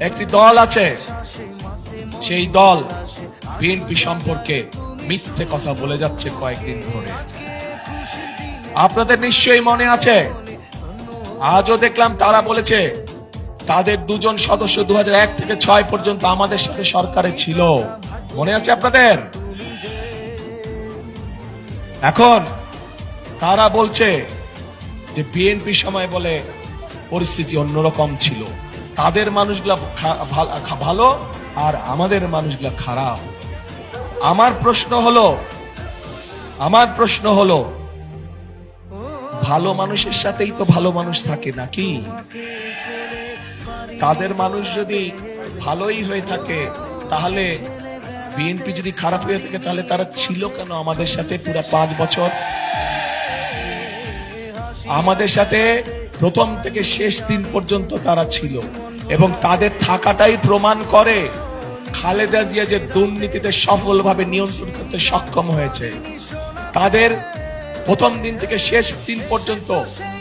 একটি দল আছে, সেই দল বিএনপি সম্পর্কে মিথ্যে কথা বলে যাচ্ছে কয়েকদিন ধরে। আপনাদের নিশ্চয়ই মনে আছে, আজও দেখলাম তারা বলেছে তাদের দুজন সদস্য 2001 থেকে 2006 পর্যন্ত আমাদের সাথে সরকারে ছিল। মনে আছে আপনাদের? এখন তারা বলছে যে বিএনপি সময় বলে পরিস্থিতি অন্যরকম ছিল, তাদের মানুষগুলা ভালো আর আমাদের মানুষগুলা খারাপ। আমার প্রশ্ন হলো ভালো মানুষের সাথেই তো ভালো মানুষ থাকে নাকি? তাদের মানুষ যদি ভালোই হয়ে থাকে, তাহলে বিএনপি যদি খারাপ হয়ে থাকে, তাহলে তারা ছিল কেন আমাদের সাথে পুরো 5 বছর? আমাদের সাথে প্রথম থেকে শেষ দিন পর্যন্ত তারা ছিল, এবং তাদের থাকাটাই প্রমাণ করে খালেদা জিয়া যে দুর্নীতিতে সফলভাবে নিয়ন্ত্রণ করতে সক্ষম হয়েছে। তাদের প্রথম দিন থেকে শেষ দিন পর্যন্ত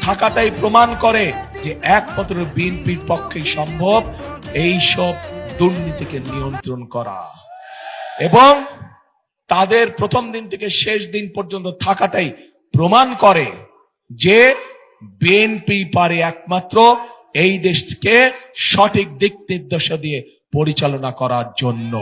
থাকাটাই প্রমাণ করে যে একমাত্র বিএনপির পক্ষেই সম্ভব এই সব দুর্নীতিকে নিয়ন্ত্রণ করা। এবং তাদের প্রথম দিন থেকে শেষ দিন পর্যন্ত থাকাটাই প্রমাণ করে যে বিএনপি পারে একমাত্র এই দেশকে সঠিক দিক নির্দেশনা দিয়ে পরিচালনা করার জন্য।